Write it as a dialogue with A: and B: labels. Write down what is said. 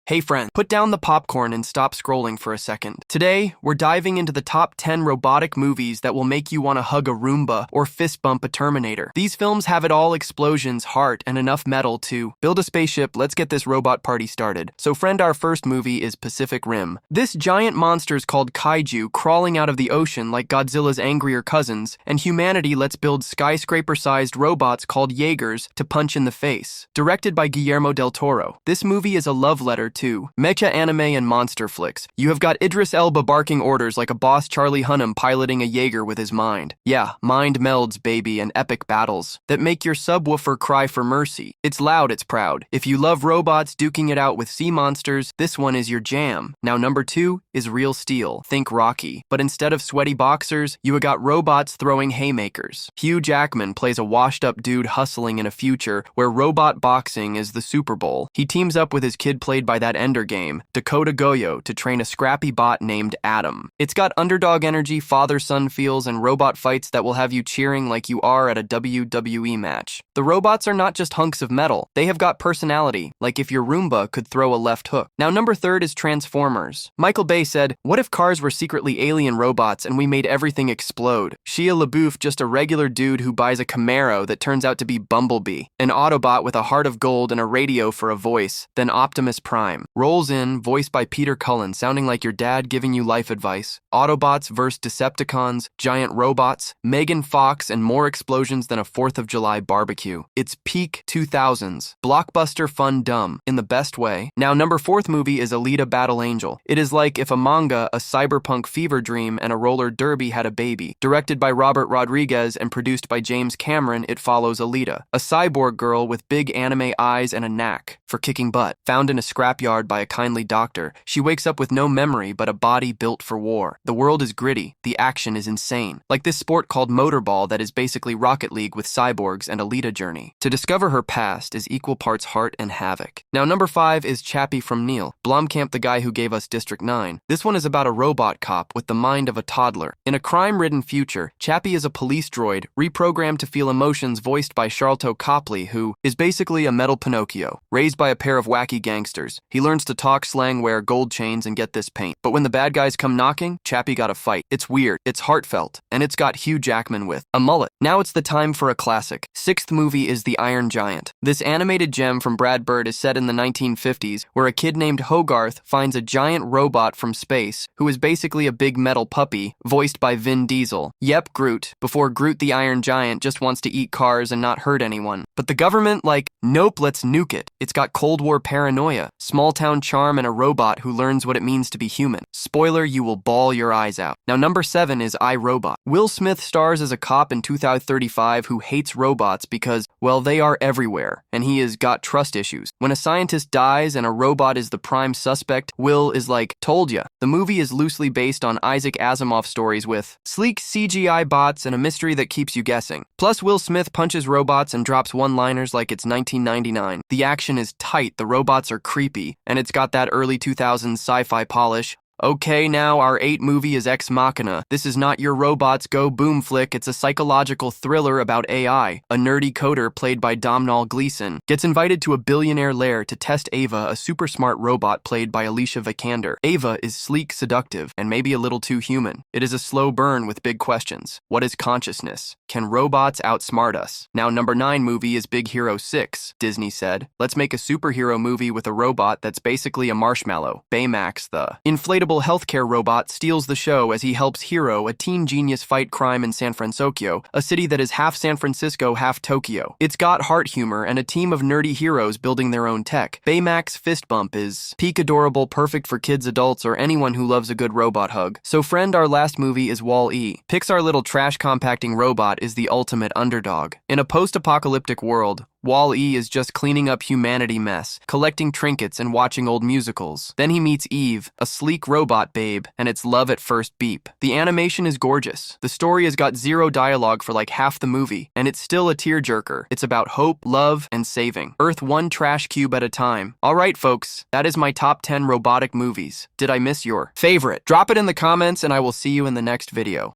A: Hey friend, put down the popcorn and stop scrolling for a second. Today, we're diving into the top 10 robotic movies that will make you want to hug a Roomba or fist bump a Terminator. These films have it all: explosions, heart, and enough metal to build a spaceship. Let's get this robot party started. So friend, our first movie is Pacific Rim. This giant monster's called kaiju, crawling out of the ocean like Godzilla's angrier cousins, and humanity lets build skyscraper-sized robots called Jaegers to punch in the face. Directed by Guillermo del Toro, this movie is a love letter to mecha anime and monster flicks. You have got Idris Elba barking orders like a boss Charlie Hunnam piloting a Jaeger with his mind. Yeah, mind melds, baby, and epic battles that make your subwoofer cry for mercy. It's loud, it's proud. If you love robots duking it out with sea monsters, this one is your jam. Now number 2 is Real Steel. Think Rocky. But instead of sweaty boxers, you have got robots throwing haymakers. Hugh Jackman plays a washed-up dude hustling in a future where robot boxing is the Super Bowl. He teams up with his kid played by that Ender game, Dakota Goyo, to train a scrappy bot named Adam. It's got underdog energy, father-son feels, and robot fights that will have you cheering like you are at a WWE match. The robots are not just hunks of metal. They have got personality, like if your Roomba could throw a left hook. Now number 3 is Transformers. Michael Bay said, "What if cars were secretly alien robots and we made everything explode?" Shia LaBeouf, just a regular dude who buys a Camaro that turns out to be Bumblebee, an Autobot with a heart of gold and a radio for a voice. Then Optimus Prime rolls in, voiced by Peter Cullen, sounding like your dad giving you life advice. Autobots versus Decepticons, giant robots, Megan Fox, and more explosions than a 4th of July barbecue. It's peak 2000s. Blockbuster fun dumb, in the best way. Now number 4th movie is Alita Battle Angel. It is like if a manga, a cyberpunk fever dream, and a roller derby had a baby. Directed by Robert Rodriguez and produced by James Cameron, it follows Alita, a cyborg girl with big anime eyes and a knack for kicking butt. Found in a scrapyard by a kindly doctor, she wakes up with no memory but a body built for war. The world is gritty, the action is insane. Like this sport called Motorball that is basically Rocket League with cyborgs and Alita journey. To discover her past is equal parts heart and havoc. Now number 5 is Chappie from Neil. Blomkamp, the guy who gave us District 9. This one is about a robot cop with the mind of a toddler. In a crime-ridden future, Chappie is a police droid reprogrammed to feel emotions, voiced by Sharlto Copley, who is basically a metal Pinocchio. Raised by a pair of wacky gangsters, he learns to talk slang, wear gold chains, and get this paint. But when the bad guys come knocking, Chappie got a fight. It's weird, it's heartfelt, and it's got Hugh Jackman with a mullet. Now it's the time for a classic. 6th movie is The Iron Giant. This animated gem from Brad Bird is set in the 1950s, where a kid named Hogarth finds a giant robot from space who is basically a big metal puppy, voiced by Vin Diesel. Yep, Groot. Before Groot the Iron Giant just wants to eat cars and not hurt anyone. But the government, nope, let's nuke it. It's got Cold War paranoia, small town charm, and a robot who learns what it means to be human. Spoiler, you will bawl your eyes out. Now number 7 is I, Robot. Will Smith stars as a cop in 2035 who hates robots because, well, they are everywhere, and he has got trust issues. When a scientist dies and a robot is the prime suspect, Will is like, told ya. The movie is loosely based on Isaac Asimov stories with sleek CGI bots and a mystery that keeps you guessing. Plus, Will Smith punches robots and drops one-liners like it's 1999. The action is tight, the robots are creepy, and it's got that early 2000s sci-fi polish. Okay, now our 8th movie is Ex Machina. This is not your robots go boom flick, it's a psychological thriller about AI. A nerdy coder played by Domhnall Gleeson gets invited to a billionaire lair to test Ava, a super smart robot played by Alicia Vikander. Ava is sleek, seductive, and maybe a little too human. It is a slow burn with big questions. What is consciousness? Can robots outsmart us? Now number 9 movie is Big Hero 6. Disney said, let's make a superhero movie with a robot that's basically a marshmallow. Baymax, the inflatable healthcare robot, steals the show as he helps Hero, a teen genius, fight crime in San Francisco, a city that is half San Francisco, half Tokyo. It's got heart humor and a team of nerdy heroes building their own tech. Baymax Fist Bump is peak adorable, perfect for kids, adults, or anyone who loves a good robot hug. So friend, our last movie is Wall-E. Pixar little trash compacting robot is the ultimate underdog. In a post-apocalyptic world, Wall-E is just cleaning up humanity mess, collecting trinkets and watching old musicals. Then he meets Eve, a sleek robot babe, and it's love at first beep. The animation is gorgeous. The story has got 0 dialogue for like half the movie, and it's still a tearjerker. It's about hope, love, and saving. Earth one trash cube at a time. Alright folks, that is my top 10 robotic movies. Did I miss your favorite? Drop it in the comments and I will see you in the next video.